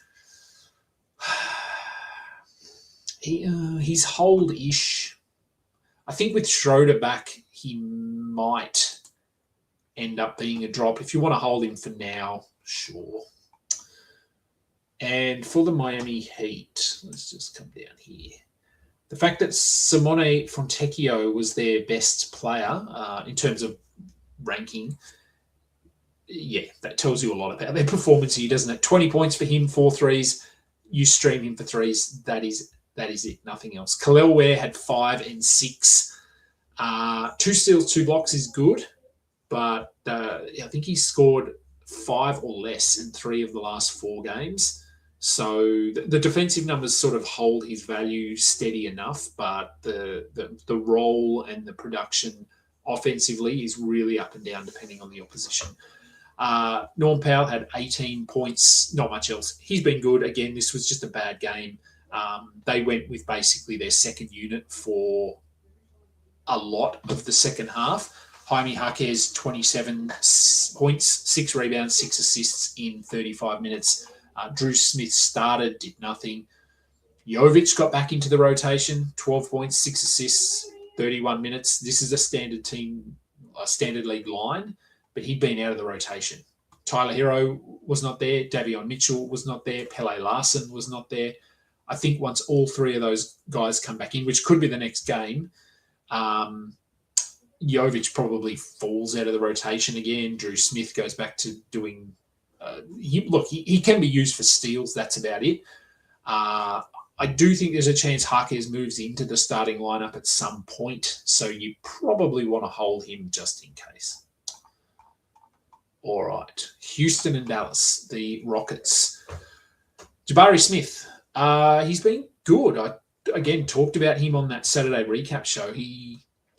He's hold-ish. I think with Schroeder back, he might end up being a drop. If you want to hold him for now, sure. And for the Miami Heat, let's just come down here. The fact that Simone Fontecchio was their best player in terms of ranking, that tells you a lot about their performance here, doesn't it? 20 points for him, 4 threes. You stream him for threes. That is it, nothing else. Khalil Ware had 5 and 6. 2 steals, 2 blocks is good, but I think he scored 5 or less in 3 of the last 4 games. So the defensive numbers sort of hold his value steady enough, but the role and the production offensively is really up and down depending on the opposition. Norm Powell had 18 points, not much else. He's been good. Again, this was just a bad game. They went with basically their second unit for a lot of the second half. Jaime Jaquez, 27 points, 6 rebounds, 6 assists in 35 minutes. Drew Smith started, did nothing. Jovic got back into the rotation, 12 points, 6 assists, 31 minutes. This is a standard league line, but he'd been out of the rotation. Tyler Hero was not there. Davion Mitchell was not there. Pele Larson was not there. I think once all three of those guys come back in, which could be the next game, Jovic probably falls out of the rotation again. Drew Smith goes back to doing... he can be used for steals. That's about it. I do think there's a chance Jaquez moves into the starting lineup at some point, so you probably want to hold him just in case. All right. Houston and Dallas, the Rockets. Jabari Smith, he's been good. I, again, talked about him on that Saturday recap show.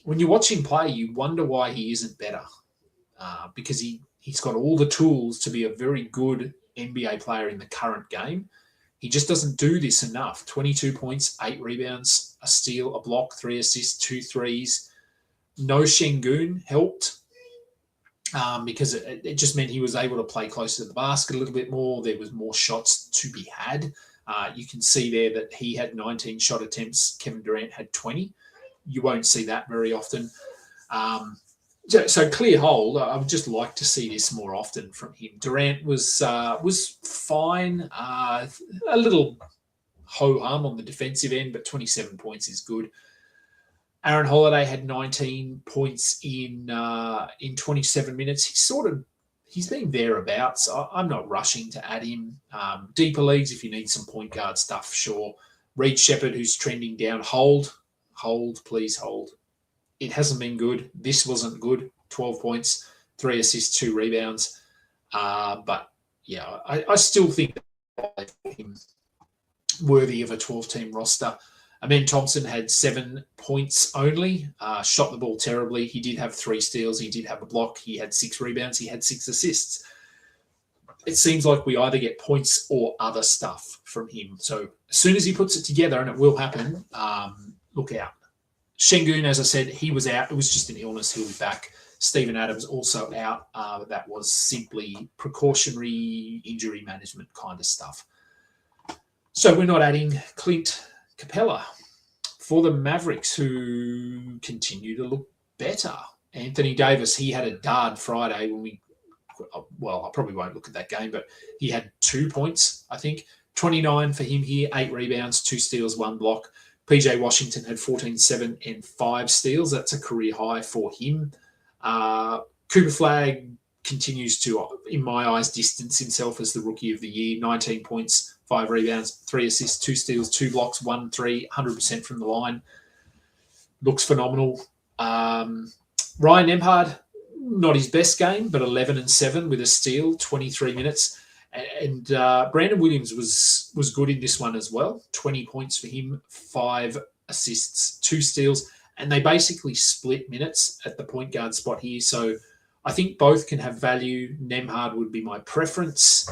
When you watch him play, you wonder why he isn't better, because he's got all the tools to be a very good NBA player in the current game. He just doesn't do this enough. 22 points, 8 rebounds, a steal, a block, 3 assists, 2 threes. No Şengün helped because it just meant he was able to play closer to the basket a little bit more. There was more shots to be had. You can see there that he had 19 shot attempts. Kevin Durant had 20. You won't see that very often. So clear hold. I would just like to see this more often from him. Durant was fine. A little ho-hum on the defensive end, but 27 points is good. Aaron Holiday had 19 points in 27 minutes. He's been thereabouts. I'm not rushing to add him. Deeper leagues, if you need some point guard stuff, sure. Reed Shepherd, who's trending down, hold, please hold. It hasn't been good. This wasn't good. 12 points, 3 assists, 2 rebounds. But, yeah, I still think that him worthy of a 12-team roster. Amen Thompson had 7 points only, shot the ball terribly. He did have 3 steals. He did have a block. He had 6 rebounds. He had 6 assists. It seems like we either get points or other stuff from him. So as soon as he puts it together, and it will happen, look out. Şengün, as I said, he was out. It was just an illness. He'll be back. Steven Adams also out. That was simply precautionary injury management kind of stuff. So we're not adding Clint Capella for the Mavericks, who continue to look better. Anthony Davis, he had a dud Friday I probably won't look at that game, but he had 2 points, I think. 29 for him here, 8 rebounds, 2 steals, 1 block. PJ Washington had 14, 7, and 5 steals. That's a career high for him. Cooper Flagg continues to, in my eyes, distance himself as the Rookie of the Year. 19 points, 5 rebounds, 3 assists, 2 steals, 2 blocks, 1 3, 100% from the line. Looks phenomenal. Ryan Nembhard, not his best game, but 11 and 7 with a steal, 23 minutes. And Brandon Williams was good in this one as well. 20 points for him, 5 assists, 2 steals. And they basically split minutes at the point guard spot here. So I think both can have value. Nembhard would be my preference.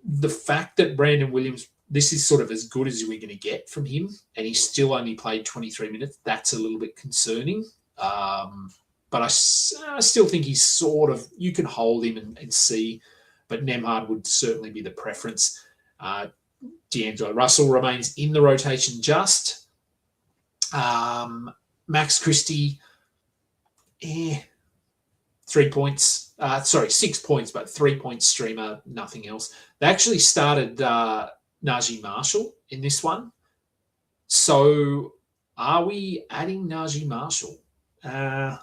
The fact that Brandon Williams, this is sort of as good as we're going to get from him, and he still only played 23 minutes, that's a little bit concerning. But I still think he's sort of, you can hold him and see, but Nembhard would certainly be the preference. D'Angelo Russell remains in the rotation just. Max Christie, 3 points. 6 points, but 3 point streamer, nothing else. They actually started Najee Marshall in this one. So are we adding Najee Marshall? I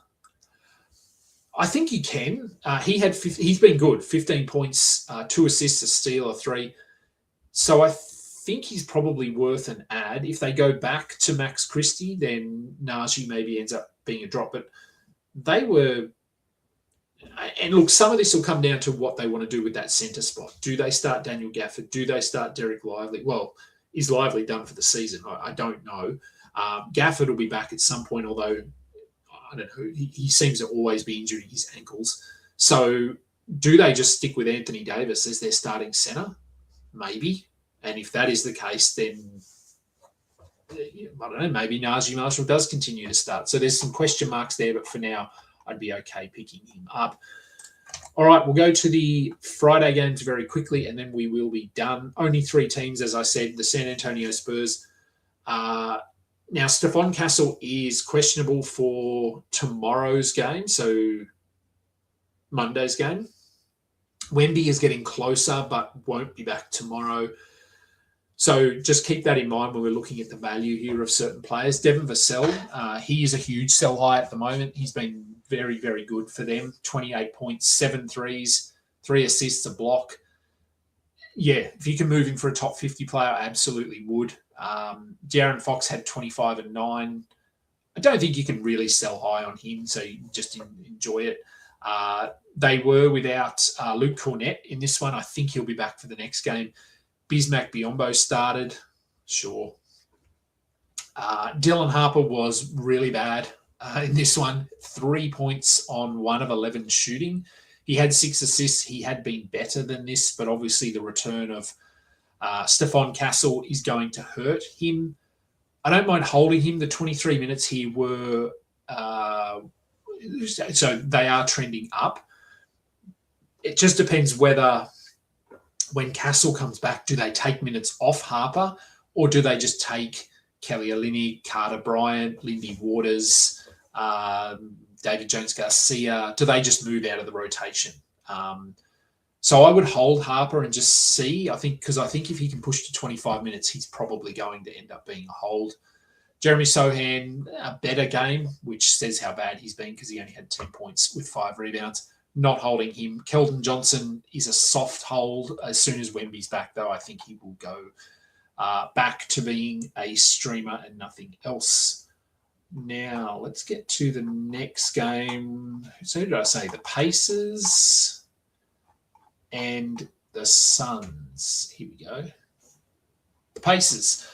think you can. He's been good. 15 points, 2 assists, a steal, a 3. So I think he's probably worth an add. If they go back to Max Christie, then Najee maybe ends up being a drop. But they were And look, some of this will come down to what they want to do with that centre spot. Do they start Daniel Gafford? Do they start Derek Lively? Well, is Lively done for the season? I don't know. Gafford will be back at some point, although I don't know. He seems to always be injuring his ankles. So do they just stick with Anthony Davis as their starting centre? Maybe. And if that is the case, then I don't know, maybe Najee Marshall does continue to start. So there's some question marks there, but for now, I'd be okay picking him up. All right, we'll go to the Friday games very quickly, and then we will be done. Only 3 teams, as I said, the San Antonio Spurs. Now, Stephon Castle is questionable for tomorrow's game, so Monday's game. Wemby is getting closer, but won't be back tomorrow. So just keep that in mind when we're looking at the value here of certain players. Devin Vassell, he is a huge sell high at the moment. He's been very, very good for them. 28 points, 7 threes, 3 assists, a block. Yeah, if you can move him for a top 50 player, I absolutely would. De'Aaron Fox had 25 and 9. I don't think you can really sell high on him, so you just enjoy it. They were without Luke Cornett in this one. I think he'll be back for the next game. Bismack Biyombo started, sure. Dylan Harper was really bad in this one. 3 points on 1 of 11 shooting. He had 6 assists. He had been better than this, but obviously the return of Stephon Castle is going to hurt him. I don't mind holding him. The 23 minutes here were so they are trending up. It just depends whether when Castle comes back, do they take minutes off Harper or do they just take Kelly Olynyk, Carter Bryant, Lindy Waters, David Jones-Garcia? Do they just move out of the rotation? So I would hold Harper and just see, because I think if he can push to 25 minutes, he's probably going to end up being a hold. Jeremy Sohan, a better game, which says how bad he's been because he only had 10 points with 5 rebounds. Not holding him. Keldon Johnson is a soft hold. As soon as Wemby's back, though, I think he will go back to being a streamer and nothing else. Now, let's get to the next game. So who did I say? The Pacers and the Suns. Here we go. The Pacers.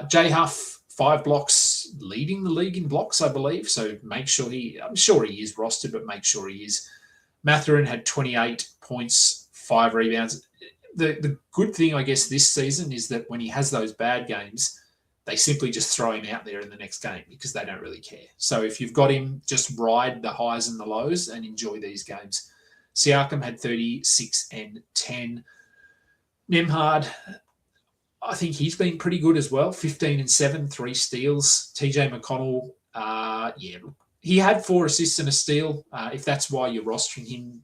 Jay Huff, 5 blocks, leading the league in blocks, I believe. So make sure I'm sure he is rostered, but make sure he is. Mathurin had 28 points, 5 rebounds. The good thing, I guess, this season is that when he has those bad games, they simply just throw him out there in the next game because they don't really care. So if you've got him, just ride the highs and the lows and enjoy these games. Siakam had 36 and 10. Nembhard, I think he's been pretty good as well. 15 and 7, 3 steals. TJ McConnell, he had 4 assists and a steal. If that's why you're rostering him,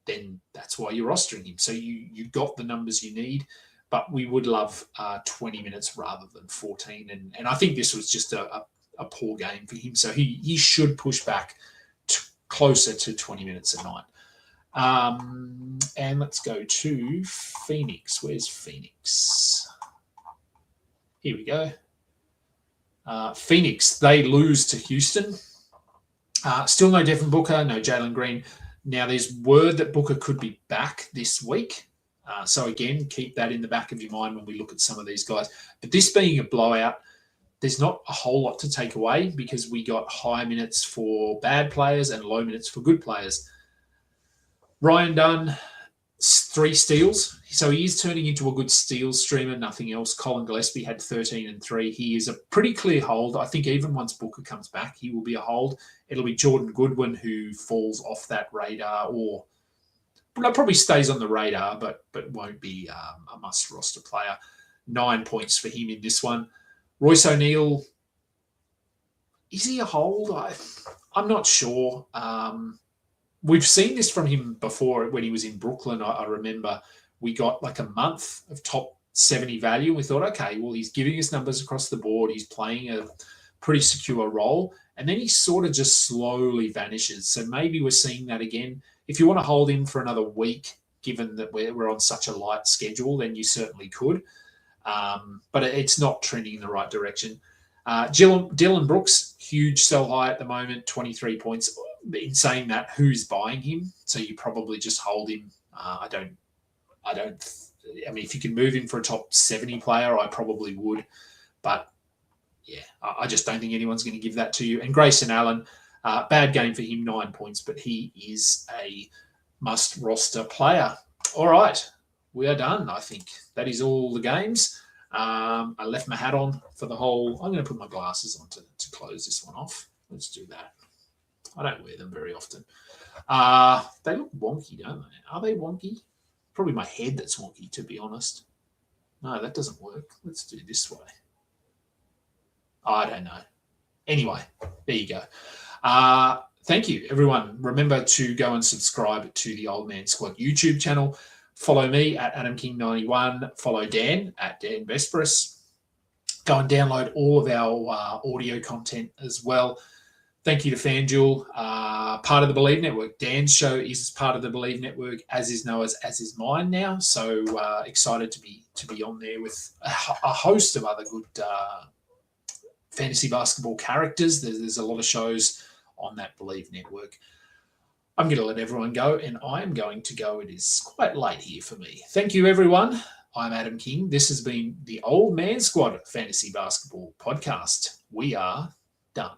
then that's why you're rostering him. So you got the numbers you need, but we would love 20 minutes rather than 14. And I think this was just a poor game for him. So he should push back closer to 20 minutes a night. And let's go to Phoenix. Where's Phoenix? Here we go. Phoenix, they lose to Houston. Still no Devin Booker, no Jalen Green. Now, there's word that Booker could be back this week. So, again, keep that in the back of your mind when we look at some of these guys. But this being a blowout, there's not a whole lot to take away because we got high minutes for bad players and low minutes for good players. Ryan Dunn, 3 steals. So he is turning into a good steals streamer, nothing else. Colin Gillespie had 13 and 3. He is a pretty clear hold. I think even once Booker comes back, he will be a hold. It'll be Jordan Goodwin who falls off that radar or probably stays on the radar, but won't be a must roster player. 9 points for him in this one. Royce O'Neal, is he a hold? I'm not sure. We've seen this from him before when he was in Brooklyn. I remember we got like a month of top 70 value. We thought, okay, well, he's giving us numbers across the board. He's playing a pretty secure role. And then he sort of just slowly vanishes. So maybe we're seeing that again. If you want to hold him for another week, given that we're on such a light schedule, then you certainly could. But it's not trending in the right direction. Dylan Brooks, huge sell high at the moment, 23 points. in saying that, who's buying him? So you probably just hold him. I mean, if you can move him for a top 70 player, I probably would. But yeah, I just don't think anyone's going to give that to you. And Grayson Allen, bad game for him, 9 points, but he is a must roster player. All right, we are done. I think that is all the games. I left my hat on for the whole. I'm going to put my glasses on to close this one off. Let's do that. I don't wear them very often. They look wonky, don't they? Are they wonky? Probably my head that's wonky, to be honest. No, that doesn't work. Let's do it this way. I don't know. Anyway, there you go. Thank you, everyone. Remember to go and subscribe to the Old Man Squad YouTube channel. Follow me at AdamKing91. Follow Dan at Dan Vesperis. Go and download all of our audio content as well. Thank you to FanDuel, part of the Believe Network. Dan's show is part of the Believe Network, as is Noah's, as is mine now. So excited to be on there with a host of other good fantasy basketball characters. There's a lot of shows on that Believe Network. I'm going to let everyone go, and I am going to go. It is quite late here for me. Thank you, everyone. I'm Adam King. This has been the Old Man Squad Fantasy Basketball Podcast. We are done.